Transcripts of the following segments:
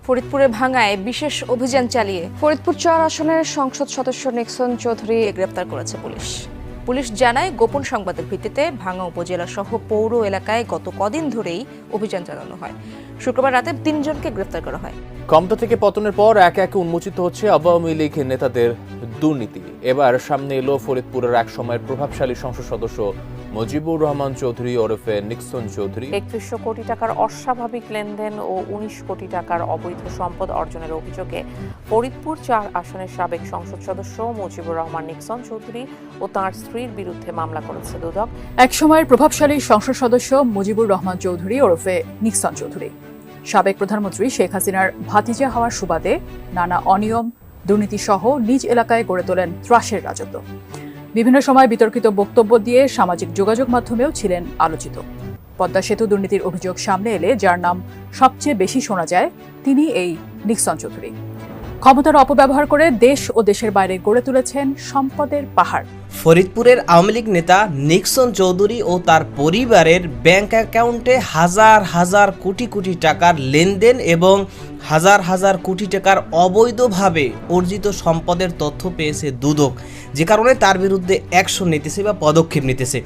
ফরিদপুরে ভাঙায় বিশেষ অভিযান চালিয়ে ফরিদপুর ৪ আসনের সংসদ সদস্য নিক্সন চৌধুরী গ্রেপ্তার করেছে পুলিশ। পুলিশ জানায়, গোপন সংবাদের ভিত্তিতে ভাঙা উপজেলা সহ পৌর এলাকায় গত কদিন ধরেই অভিযান চালানো হয়। শুক্রবার রাতে ৩ জনকে গ্রেপ্তার করা হয়। ক্ষমতা থেকে পতনের পর একে একে উন্মোচিত হচ্ছে আওয়ামী লীগ নেতাদের দুর্নীতি। এবার সামনে এলো ফরিদপুরের এক সময়ের প্রভাবশালী সংসদ সদস্য মুজিবুর রহমান চৌধুরী ওরফে নিক্সন চৌধুরী। ৩১০০ কোটি টাকার অস্বাভাবিক লেনদেন ও ১৯ কোটি টাকার অবৈধ সম্পদ অর্জনের অভিযোগে ফরিদপুর ৪ আসনের সাবেক সংসদ সদস্য মুজিবুর রহমান নিক্সন চৌধুরী ও তাঁর স্ত্রীর বিরুদ্ধে মামলা করেছে দুদক। এক সময়ের প্রভাবশালী সংসদ সদস্য মুজিবুর রহমান চৌধুরী ওরফে নিক্সন চৌধুরী সাবেক প্রধানমন্ত্রী শেখ হাসিনার ভাতিজা হওয়ার সুবাদে নানা অনিয়ম, দুর্নীতি সহ নিজ এলাকায় গড়ে তোলেন ত্রাসের রাজত্ব। বিভিন্ন সময় বিতর্কিত বক্তব্য দিয়ে সামাজিক যোগাযোগ মাধ্যমেও ছিলেন আলোচিত। পদ্মা সেতু দুর্নীতির অভিযোগ সামনে এলে যার নাম সবচেয়ে বেশি শোনা যায় তিনি এই নিক্সন চৌধুরী। ক্ষমতার অপব্যবহার করে দেশ ও দেশের বাইরে গড়ে তুলেছেন সম্পদের পাহাড়। ফরিদপুরের আওয়ামী লীগ নেতা নিক্সন চৌধুরী ও তার পরিবারের ব্যাংক অ্যাকাউন্টে হাজার হাজার কোটি কোটি টাকার লেনদেন এবং হাজার হাজার কোটি টাকার অবৈধভাবে অর্জিত সম্পদের তথ্য পেয়েছে দুদক, যে কারণে তার বিরুদ্ধে অ্যাকশন নিতেছে বা পদক্ষেপ নিতেছে।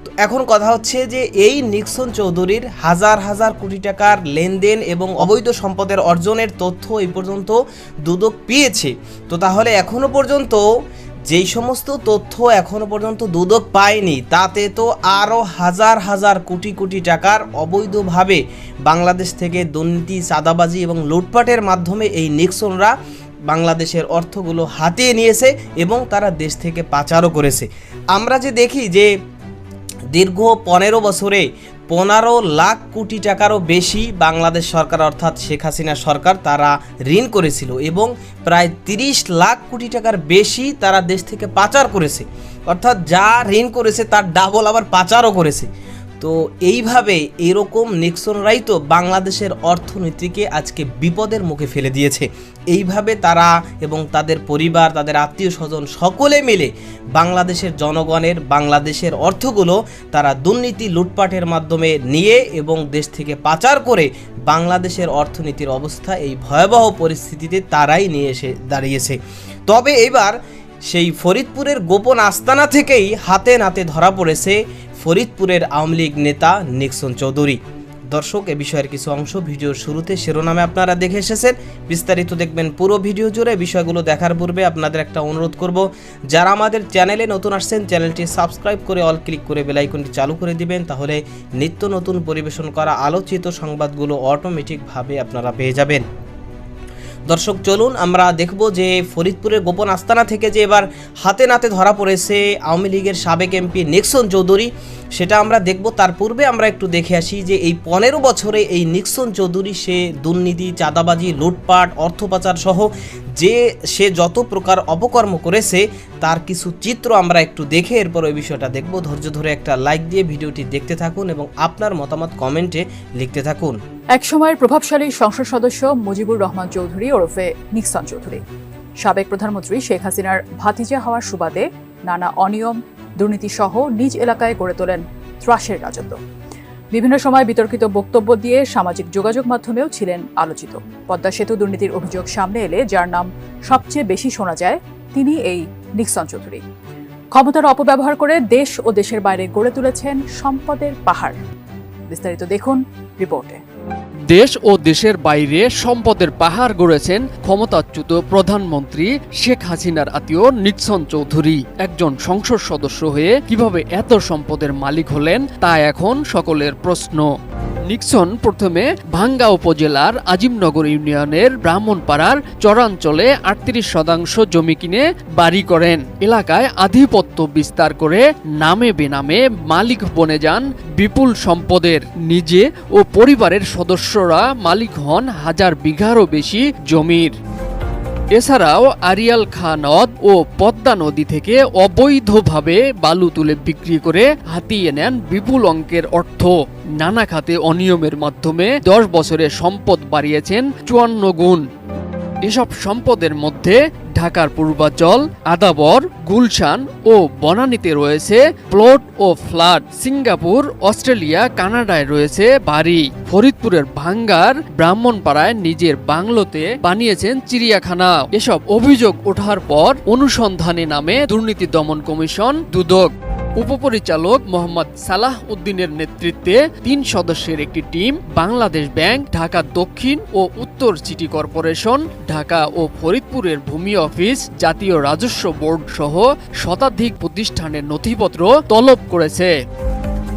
তো এখন কথা হচ্ছে যে এই নিক্সন চৌধুরীর হাজার হাজার কোটি টাকার লেনদেন এবং অবৈধ সম্পদের অর্জনের তথ্য এই পর্যন্ত দুদক পেয়েছে। তো তাহলে এখনো পর্যন্ত যেই সমস্ত তথ্য এখনো পর্যন্ত দুদক পায়নি, তাতে তো আরও হাজার হাজার কোটি কোটি টাকার অবৈধভাবে বাংলাদেশ থেকে দুর্নীতি, চাঁদাবাজি এবং লুটপাটের মাধ্যমে এই নিক্সনরা বাংলাদেশের অর্থগুলো হাতিয়ে নিয়েছে এবং তারা দেশ থেকে পাচারও করেছে। আমরা যে দেখি যে দীর্ঘ ১৫ বছরে ১৫ লাখ কোটি টাকারও বেশি বাংলাদেশ সরকার অর্থাৎ শেখ হাসিনা সরকার তারা ঋণ করেছিল এবং প্রায় ৩০ লাখ কোটি টাকার বেশি তারা দেশ থেকে পাচার করেছে, অর্থাৎ যা ঋণ করেছে তার ডাবল আবার পাচারও করেছে। তো এইভাবে এরকম নিক্সনরাই তো বাংলাদেশের অর্থনীতিকে আজকে বিপদের মুখে ফেলে দিয়েছে। এইভাবে তারা এবং তাদের পরিবার, তাদের আত্মীয় স্বজন সকলে মিলে বাংলাদেশের জনগণের, বাংলাদেশের অর্থগুলো তারা দুর্নীতি, লুটপাটের মাধ্যমে নিয়ে এবং দেশ থেকে পাচার করে বাংলাদেশের অর্থনীতির অবস্থা এই ভয়াবহ পরিস্থিতিতে তারাই নিয়ে এসে দাঁড়িয়েছে। তবে এবার সেই ফরিদপুরের গোপন আস্তানা থেকেই হাতে নাতে ধরা পড়েছে ফরিদপুরের আওয়ামী লীগ নেতা নিক্সন চৌধুরী। দর্শক, এ বিষয়ের কিছু অংশ ভিডিওর শুরুতে শিরোনামে আপনারা দেখে এসেছেন, বিস্তারিত দেখবেন পুরো ভিডিও জুড়ে। বিষয়গুলো দেখার পূর্বে আপনাদের একটা অনুরোধ করব, যারা আমাদের চ্যানেলে নতুন আসছেন চ্যানেলটি সাবস্ক্রাইব করে অল ক্লিক করে বেল আইকনটি চালু করে দিবেন, তাহলে নিত্য নতুন পরিবেশন করা আলোচিত সংবাদগুলো অটোমেটিকভাবে আপনারা পেয়ে যাবেন। দর্শক, চলুন আমরা দেখব যে ফরিদপুরের গোপন আস্তানা থেকে যে এবার হাতে নাতে ধরা পড়েছে আওয়ামী লীগের সাবেক এমপি নিক্সন চৌধুরী, সেটা আমরা দেখব। তার পূর্বে আমরা একটু দেখে আসি যে এই ১৫ বছরে এই নিক্সন চৌধুরী সে দুর্নীতি, চাঁদাবাজি, লুটপাট, অর্থ পাচার সহ সে যত প্রকার অপকর্ম করেছে তার কিছু চিত্র আমরা একটু দেখে এরপর ওই বিষয়টা দেখব। ধৈর্য ধরে একটা লাইক দিয়ে ভিডিওটি দেখতে থাকুন এবং আপনার মতামত কমেন্টে লিখতে থাকুন। এক সময়ের প্রভাবশালী সংসদ সদস্য মুজিবুর রহমান চৌধুরী ওরফে নিক্সন চৌধুরী সাবেক প্রধানমন্ত্রী শেখ হাসিনার ভাতিজা হওয়ার সুবাদে নানা অনিয়ম, দুর্নীতি সহ নিজ এলাকায় গড়ে তোলেন ত্রাসের রাজত্ব। বিভিন্ন সময় বিতর্কিত বক্তব্য দিয়ে সামাজিক যোগাযোগ মাধ্যমেও ছিলেন আলোচিত। পদ্মা সেতু দুর্নীতির অভিযোগ সামনে এলে যার নাম সবচেয়ে বেশি শোনা যায় তিনি এই নিক্সন চৌধুরী। ক্ষমতার অপব্যবহার করে দেশ ও দেশের বাইরে গড়ে তুলেছেন সম্পদের পাহাড়। বিস্তারিত দেখুন রিপোর্টে। দেশ ও দেশের বাইরে সম্পদের পাহাড় গড়েছেন ক্ষমতাচ্যুত প্রধানমন্ত্রী শেখ হাসিনার আত্মীয় নিক্সন চৌধুরী। একজন সংসদ সদস্য হয়ে কিভাবে এত সম্পদের মালিক হলেন তা এখন সকলের প্রশ্ন। নিক্সন প্রথমে ভাঙ্গা উপজেলার আজিমনগর ইউনিয়নের ব্রাহ্মণপাড়ার চরাঞ্চলে ৩৮% জমি কিনে বাড়ি করেন। এলাকায় আধিপত্য বিস্তার করে নামে বেনামে মালিক বনে যান বিপুল সম্পদের। নিজে ও পরিবারের সদস্যরা মালিক হন হাজার বিঘারও বেশি জমির। এছাড়াও আরিয়াল খাঁ নদ ও পদ্মা নদী থেকে অবৈধভাবে বালু তুলে বিক্রি করে হাতিয়ে নেন বিপুল অঙ্কের অর্থ। নানা খাতে অনিয়মের মাধ্যমে 10 বছরে সম্পদ বাড়িয়েছেন 54 গুণ। এসব সম্পদের মধ্যে ঢাকার পূর্বাঞ্চল, আদাবর, গুলশান ও বনানীতে রয়েছে প্লট ও ফ্ল্যাট। সিঙ্গাপুর, অস্ট্রেলিয়া, কানাডায় রয়েছে বাড়ি। ফরিদপুরের ভাঙ্গার ব্রাহ্মণপাড়ায় নিজের বাংলোতে বানিয়েছেন চিড়িয়াখানা। এসব অভিযোগ ওঠার পর অনুসন্ধানে নামে দুর্নীতি দমন কমিশন দুদক। উপপরিচালক মোহাম্মদ সালাহ উদ্দিনের নেতৃত্বে 3 সদস্যের একটি টিম বাংলাদেশ ব্যাংক, ঢাকা দক্ষিণ ও উত্তর সিটি কর্পোরেশন, ঢাকা ও ফরিদপুরের ভূমি অফিস, জাতীয় রাজস্ব বোর্ড সহ শতাধিক প্রতিষ্ঠানের নথিপত্র তলব করেছে।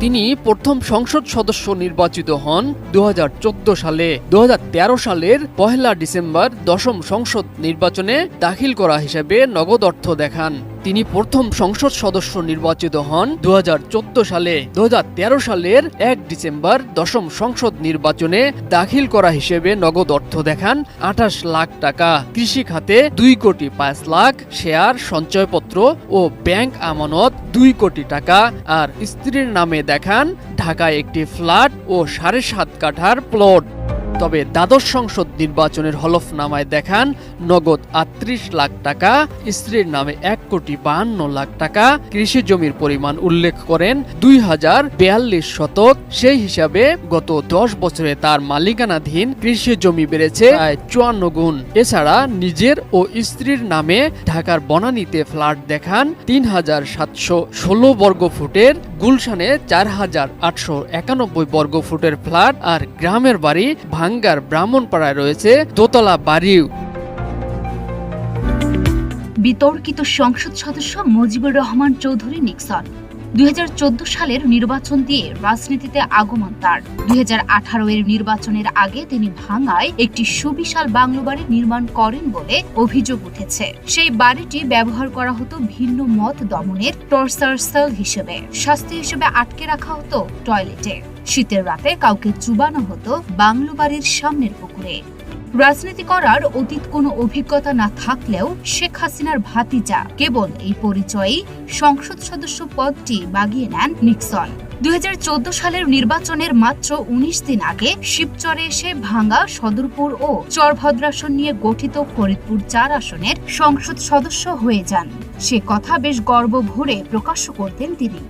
তিনি প্রথম সংসদ সদস্য নির্বাচিত হন 2014 সালে। 2013 সালের 1 ডিসেম্বর 10ম সংসদ নির্বাচনে দাখিল করা হিসেবে নগদ অর্থ দেখান। তিনি প্রথম সংসদ সদস্য নির্বাচিত হন 2014 সালে। 2013 সালের 1 ডিসেম্বর 10ম সংসদ নির্বাচনে দাখিল করা হিসেবে নগদ অর্থ দেখান 28 লাখ টাকা। কৃষি খাতে 2 কোটি 5 লাখ, শেয়ার, সঞ্চয়পত্র ও ব্যাংক আমানত 2 কোটি টাকা। আর স্ত্রীর নামে দেখান ঢাকায় একটি ফ্ল্যাট ও 7.5 কাঠার প্লট। তবে দ্বাদশ সংসদ নির্বাচনের হলফনামায় দেখান নগদ 38 লাখ টাকা, স্ত্রীর নামে 1 কোটি 52 লাখ টাকা। কৃষি জমির পরিমাণ উল্লেখ করেন 2042 শতক। সেই হিসাবে গত 10 বছরে তার মালিকানাধীন কৃষি জমি বেড়েছে প্রায় 54 গুণ। এছাড়া নিজের ও স্ত্রীর নামে ঢাকার বনানীতে ফ্ল্যাট দেখান 3716 বর্গ ফুটের, গুলশানে 4891 বর্গ ফুটের ফ্ল্যাট। আর গ্রামের বাড়ি ভাঙ্গার ব্রাহ্মণপাড়ায় রয়েছে দোতলা বাড়ি। বিতর্কিত সংসদ সদস্য মুজিবুর রহমান চৌধুরী নিক্সন 2014 সালের নির্বাচন দিয়ে রাজনীতিতে আগমন তার। 2018 এর নির্বাচনের আগে তিনি ভাঙ্গায় একটি সুবিশাল বাংলো বাড়ি নির্মাণ করেন বলে অভিযোগ উঠেছে। সেই বাড়িটি ব্যবহার করা হতো ভিন্ন মত দমনের টর্চার সেল হিসেবে। শাস্তি হিসেবে আটকে রাখা হতো টয়লেটে। শীতের রাতে কাউকে চুবানো হতো বাংলো বাড়ির সামনের পুকুরে। রাজনীতি করার অতীত কোনো অভিজ্ঞতা না থাকলেও শেখ হাসিনার ভাতিজা কেবল এই পরিচয়েই সংসদ সদস্য পদটি বাগিয়ে নেন নিক্সন। 2014 সালের নির্বাচনের মাত্র 19 দিন আগে শিবচরে এসে ভাঙ্গা, সদরপুর ও চরভদ্রাসন নিয়ে গঠিত ফরিদপুর 4 আসনের সংসদ সদস্য হয়ে যান। সে কথা বেশ গর্ব ভরে প্রকাশ করতেন তিনি।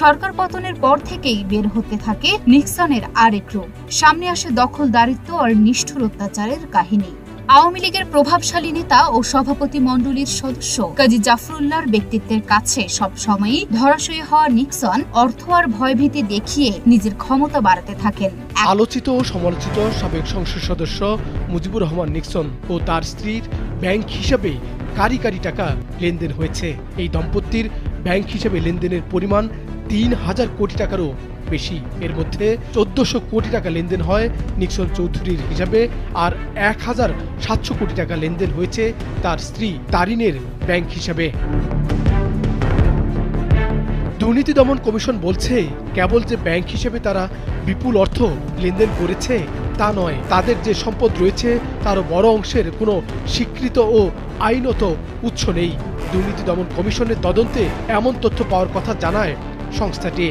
সরকার পতনের পর থেকেই বের হতে থাকে নিক্সনের আরেক রূপ। সামনে আসে দখলদারিত্ব আর নিষ্ঠুর অত্যাচারের কাহিনী। আওয়ামী লীগের প্রভাবশালী নেতা ও সভাপতি মণ্ডলীর সদস্য কাজী জাফরুল্লাহর ব্যক্তিত্বের কাছে সবসময়ই ধরাশয়ী হওয়া নিক্সন অর্থ আর ভয়ভীতি দেখিয়ে নিজের ক্ষমতা বাড়াতে থাকেন। আলোচিত ও সমালোচিত সাবেক সংসদ সদস্য মুজিবুর রহমান নিক্সন ও তার স্ত্রীর ব্যাংক হিসাবে কারি কারি টাকা লেনদেন হয়েছে। এই দম্পতির ব্যাংক হিসাবে লেনদেনের পরিমাণ 3000 কোটি টাকারও বেশি। এর মধ্যে 1400 কোটি টাকা লেনদেন হয় নিক্সন চৌধুরীর হিসাবে, আর 1700 কোটি টাকা লেনদেন হয়েছে তার স্ত্রী তারিনের ব্যাংক হিসাবে। দুর্নীতি দমন কমিশন বলছে, কেবল যে ব্যাংক হিসেবে তারা বিপুল অর্থ লেনদেন করেছে তা নয়, তাদের যে সম্পদ রয়েছে তারও বড় অংশের কোনো স্বীকৃত ও আইনত উৎস নেই। দুর্নীতি দমন কমিশনের তদন্তে এমন তথ্য পাওয়ার কথা জানায় সংস্থাটি।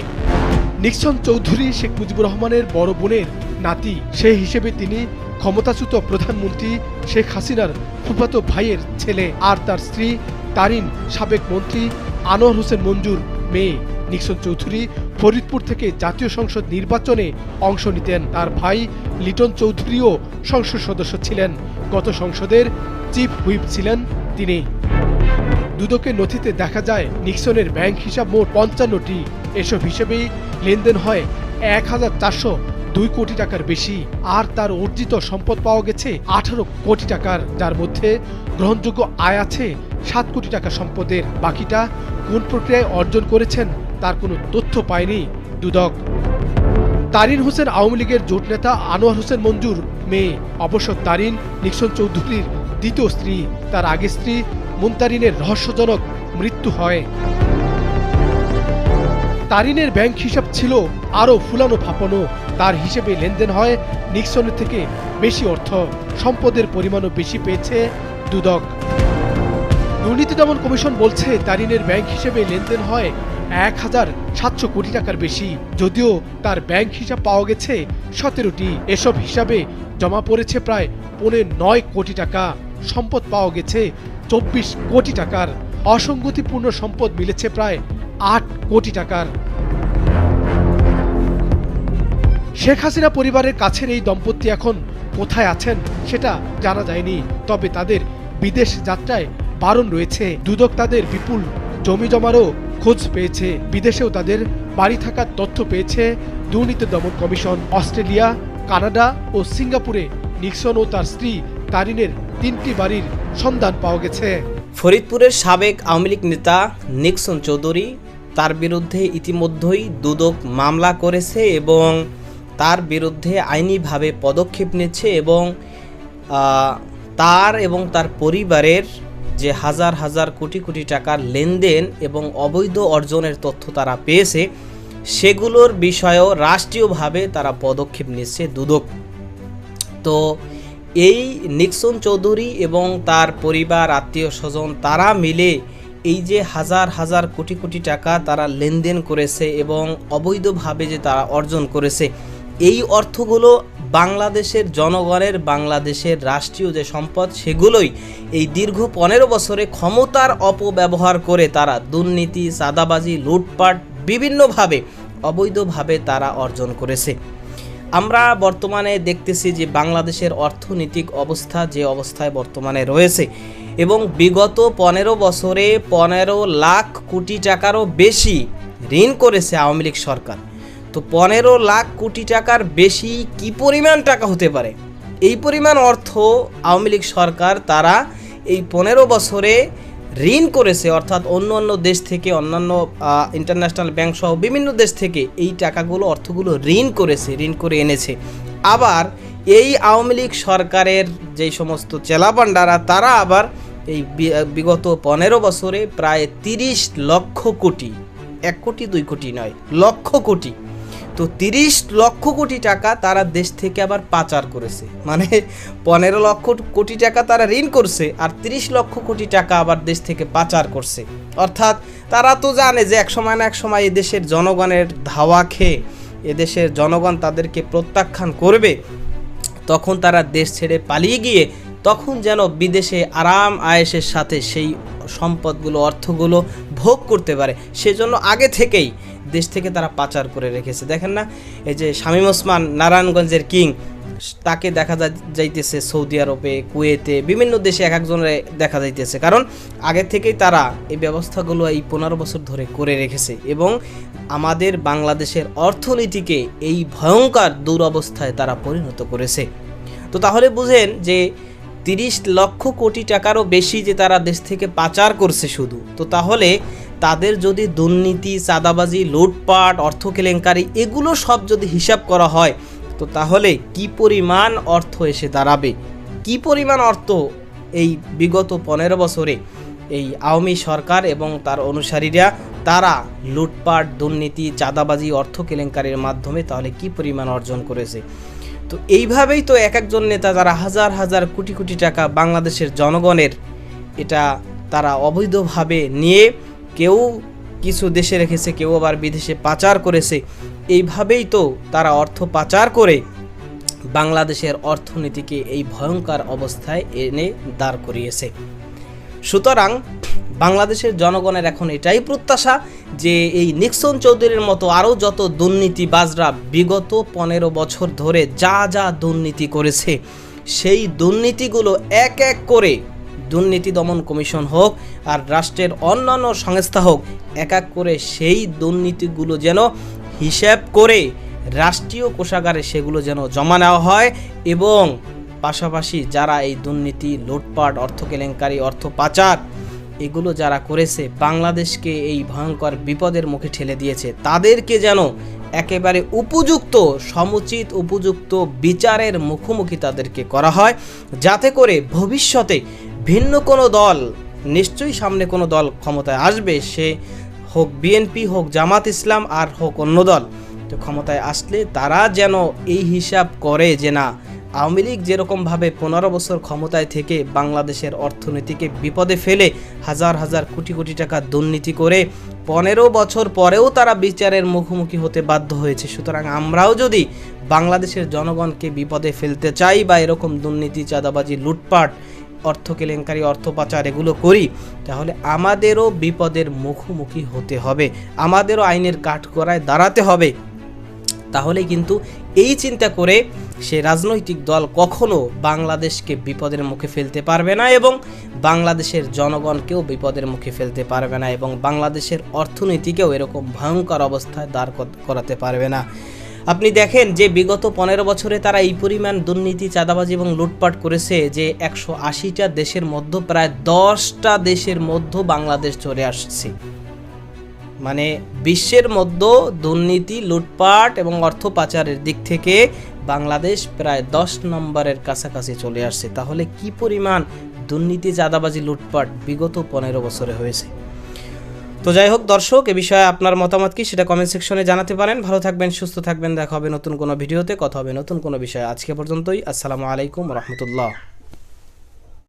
নিক্সন চৌধুরী শেখ মুজিবুর রহমানের বড় বোনের নাতি। সেই হিসেবে তিনি ক্ষমতাচ্যুত প্রধানমন্ত্রী শেখ হাসিনার ফুফাতো ভাইয়ের ছেলে। আর তার স্ত্রী তারিন সাবেক মন্ত্রী আনোয়ার হোসেন মঞ্জুর মেয়ে। নিক্সন চৌধুরী ফরিদপুর থেকে জাতীয় সংসদ নির্বাচনে অংশ নিতেন। তার ভাই লিটন চৌধুরীও সংসদ সদস্য ছিলেন। গত সংসদের চিফ হুইপ ছিলেন তিনি। দুদকের নথিতে দেখা যায় নিক্সনের ব্যাংক হিসাব মোট 55টি। এসব হিসেবেই লেনদেন হয় 1402 কোটি টাকার বেশি। আর তার অর্জিত সম্পদ পাওয়া গেছে 18 কোটি টাকার, যার মধ্যে গ্রহণযোগ্য আয় আছে 7 কোটি টাকা সম্পদের। বাকিটা কোন প্রক্রিয়ায় অর্জন করেছেন তার কোনো তথ্য পায়নি দুদক। তারিন হোসেন আওয়ামী লীগের জোট নেতা আনোয়ার হোসেন মঞ্জুর মেয়ে। অবশ্য তারিন নিক্সন চৌধুরীর দ্বিতীয় স্ত্রী। তার আগে স্ত্রী মুনতারিনের রহস্যজনক মৃত্যু হয়। তারিনের ব্যাংক হিসাব ছিল আরও ফুলানো ফাঁপানো। তার হিসেবে লেনদেন হয় নিক্সনের থেকে বেশি অর্থ। সম্পদের পরিমাণও বেশি পেয়েছে দুদক। দুর্নীতি দমন কমিশন বলছে, তারিনের ব্যাংক হিসেবে লেনদেন হয় 1700 কোটি টাকার বেশি, যদিও তার ব্যাংক হিসাব পাওয়া গেছে 17টি। এসব হিসাবে জমা পড়েছে প্রায় 9.25 কোটি টাকা। সম্পদ পাওয়া গেছে 24 কোটি টাকার, অসঙ্গতিপূর্ণ সম্পদ মিলেছে প্রায় 8 কোটি টাকার। শেখ হাসিনা পরিবারের কাছের এই দম্পতি এখন কোথায় আছেন সেটা জানা যায়নি, তবে তাদের বিদেশ যাত্রায় বারণ রয়েছে। দুদক তাদের বিপুল জমি জমারও খোঁজ পেয়েছে, বিদেশেও তাদের বাড়ি থাকার তথ্য পেয়েছে দুর্নীতি দমন কমিশন। অস্ট্রেলিয়া, কানাডা ও সিঙ্গাপুরে নিক্সন ও তার স্ত্রী তারিনের 3টি বাড়ির সন্ধান পাওয়া গেছে। ফরিদপুরের সাবেক আওয়ামী লীগ নেতা নিক্সন চৌধুরী, তার বিরুদ্ধে ইতিমধ্যেই দুদক মামলা করেছে এবং তার বিরুদ্ধে আইনিভাবে পদক্ষেপ নিচ্ছে এবং তার এবং তার পরিবারের যে হাজার হাজার কোটি কোটি টাকার লেনদেন এবং অবৈধ অর্জনের তথ্য তারা পেয়েছে, সেগুলোর বিষয়েও রাষ্ট্রীয়ভাবে তারা পদক্ষেপ নিচ্ছে দুদক। তো এই নিক্সন চৌধুরী এবং তার পরিবার, আত্মীয় স্বজন তারা মিলে এই যে হাজার হাজার কোটি কোটি টাকা তারা লেনদেন করেছে এবং অবৈধভাবে যে তারা অর্জন করেছে, এই অর্থগুলো বাংলাদেশের জনগণের, বাংলাদেশের রাষ্ট্রীয় যে সম্পদ, সেগুলোই এই দীর্ঘ 15 বছরে ক্ষমতার অপব্যবহার করে তারা দুর্নীতি, চাঁদাবাজি, লুটপাট বিভিন্নভাবে অবৈধভাবে তারা অর্জন করেছে। আমরা বর্তমানে দেখতেছি যে বাংলাদেশের অর্থনৈতিক অবস্থা যে অবস্থায় বর্তমানে রয়েছে এবং বিগত 15 বছরে 15 লাখ কোটি টাকারও বেশি ঋণ করেছে আওয়ামী লীগ সরকার। তো 15 লাখ কোটি টাকার বেশি কি পরিমাণ টাকা হতে পারে? এই পরিমাণ অর্থ আওয়ামী লীগ সরকার তারা এই 15 বছরে ঋণ করেছে, অর্থাৎ অন্য অন্য দেশ থেকে, অন্যান্য ইন্টারন্যাশনাল ব্যাংক সহ বিভিন্ন দেশ থেকে এই টাকাগুলো, অর্থগুলো ঋণ করেছে, ঋণ করে এনেছে। আবার এই আওয়ামী লীগ সরকারের যেই সমস্ত চেলাপান্ডারা তারা আবার এই বিগত 15 বছরে প্রায় 30 লক্ষ কোটি, 1 কোটি 2 কোটি নয়, লক্ষ কোটি, তো 30 লক্ষ কোটি টাকা তারা দেশ থেকে আবার পাচার করেছে। মানে 15 লক্ষ কোটি টাকা তারা ঋণ করছে আর 30 লক্ষ কোটি টাকা আবার দেশ থেকে পাচার করছে। অর্থাৎ তারা তো জানে যে এক সময় না এক সময় এদেশের জনগণের ধাওয়া খেয়ে এদেশের জনগণ তাদেরকে প্রত্যাখ্যান করবে, তখন তারা দেশ ছেড়ে পালিয়ে গিয়ে তখন যেন বিদেশে আরাম আয়েশের সাথে সেই সম্পদগুলো, অর্থগুলো ভোগ করতে পারে, সেজন্য আগে থেকেই দেশ থেকে তারা পাচার করে রেখেছে। দেখেন না, এই যে শামীম ওসমান নারায়ণগঞ্জের কিং, তাকে দেখা যাইতেছে সৌদি আরবে, কুয়েতে, বিভিন্ন দেশে এক একজনের দেখা যাইতেছে, কারণ আগে থেকেই তারা এই ব্যবস্থাগুলো এই 15 বছর ধরে করে রেখেছে এবং আমাদের বাংলাদেশের অর্থনীতিকে এই ভয়ঙ্কর দুরবস্থায় তারা পরিণত করেছে। তো তাহলে বুঝেন যে 30 লক্ষ কোটি টাকারও বেশি যে তারা দেশ থেকে পাচার করছে শুধু, তো তাহলে তাদের যদি দুর্নীতি, চাঁদাবাজি, লুটপাট, অর্থ কেলেঙ্কারি এগুলো সব যদি হিসাব করা হয়, তো তাহলে কি পরিমাণ অর্থ এসে দাঁড়াবে, কি পরিমাণ অর্থ এই বিগত 15 বছরে এই আওয়ামী সরকার এবং তার অনুসারীরা তারা লুটপাট, দুর্নীতি, চাঁদাবাজি, অর্থ কেলেঙ্কারির মাধ্যমে তাহলে কি পরিমাণ অর্জন করেছে। তো এইভাবেই তো এক একজন নেতা যারা হাজার হাজার কোটি কোটি টাকা বাংলাদেশের জনগণের, এটা তারা অবৈধভাবে নিয়ে কেউ কিছু দেশে রেখেছে, কেউ আবার বিদেশে পাচার করেছে, এইভাবেই তো তারা অর্থ পাচার করে বাংলাদেশের অর্থনীতিকে এই ভয়ঙ্কর অবস্থায় এনে দাঁড় করিয়েছে। সুতরাং বাংলাদেশের জনগণের এখন এটাই প্রত্যাশা যে এই নিক্সন চৌধুরীর মতো আরও যত দুর্নীতিবাজরা বিগত 15 বছর ধরে যা যা দুর্নীতি করেছে, সেই দুর্নীতিগুলো এক এক করে দুর্নীতি দমন কমিশন হোক আর রাষ্ট্রের অন্যান্য সংস্থা হোক, এক এক করে সেই দুর্নীতিগুলো যেন হিসাব করে রাষ্ট্রীয় কোষাগারে সেগুলো যেন জমা নেওয়া হয় এবং পাশাপাশি যারা এই দুর্নীতি, লুটপাট, অর্থ কেলেঙ্কারি, অর্থ পাচার এগুলো যারা করেছে, বাংলাদেশকে এই ভয়ঙ্কর বিপদের মুখে ঠেলে দিয়েছে, তাদেরকে যেন একেবারে উপযুক্ত, সমুচিত, উপযুক্ত বিচারের মুখোমুখি তাদেরকে করা হয়, যাতে করে ভবিষ্যতে ভিন্ন কোনো দল, নিশ্চয়ই সামনে কোনো দল ক্ষমতায় আসবে, সে হোক বিএনপি, হোক জামাত ইসলাম, আর হোক অন্য দল, তো ক্ষমতায় আসলে তারা যেন এই হিসাব করে যে না, আওয়ামী লীগ যেরকমভাবে 15 বছর ক্ষমতায় থেকে বাংলাদেশের অর্থনীতিকে বিপদে ফেলে হাজার হাজার কোটি কোটি টাকা দুর্নীতি করে 15 বছর পরেও তারা বিচারের মুখোমুখি হতে বাধ্য হয়েছে। সুতরাং আমরাও যদি বাংলাদেশের জনগণকে বিপদে ফেলতে চাই বা এরকম দুর্নীতি, চাঁদাবাজি, লুটপাট অর্থ কেলেঙ্কারি, অর্থ পাচার এগুলো করি, তাহলে আমাদেরও বিপদের মুখোমুখি হতে হবে, আমাদেরও আইনের কাঠগড়ায় দাঁড়াতে হবে। তাহলে কিন্তু এই চিন্তা করে সে রাজনৈতিক দল কখনো বাংলাদেশকে বিপদের মুখে ফেলতে পারবে না এবং বাংলাদেশের জনগণকেও বিপদের মুখে ফেলতে পারবে না এবং বাংলাদেশের অর্থনীতিকেও এরকম ভয়ঙ্কর অবস্থায় দাঁড় করাতে পারবে না। আপনি দেখেন যে বিগত 15 বছরে তারা এই পরিমাণ দুর্নীতি, চাঁদাবাজি এবং লুটপাট করেছে যে 180টা দেশের মধ্যে প্রায় 10টা দেশের মধ্যে বাংলাদেশ চলে আসছে। মানে বিশ্বের মধ্যে দুর্নীতি, লুটপাট এবং অর্থ পাচারের দিক থেকে বাংলাদেশ প্রায় 10 নম্বরের কাছাকাছি চলে আসছে। তাহলে কি পরিমাণ দুর্নীতি, চাঁদাবাজি, লুটপাট বিগত 15 বছরে হয়েছে। তো যাই হোক দর্শক, এ বিষয়ে আপনার মতামত কি সেটা কমেন্ট সেকশনে জানাতে পারেন। ভালো থাকবেন, সুস্থ থাকবেন, দেখা হবে নতুন কোনো ভিডিওতে, কথা হবে নতুন কোনো বিষয়ে। আজকে পর্যন্তই, আসসালামু আলাইকুম রহমতুল্লাহ।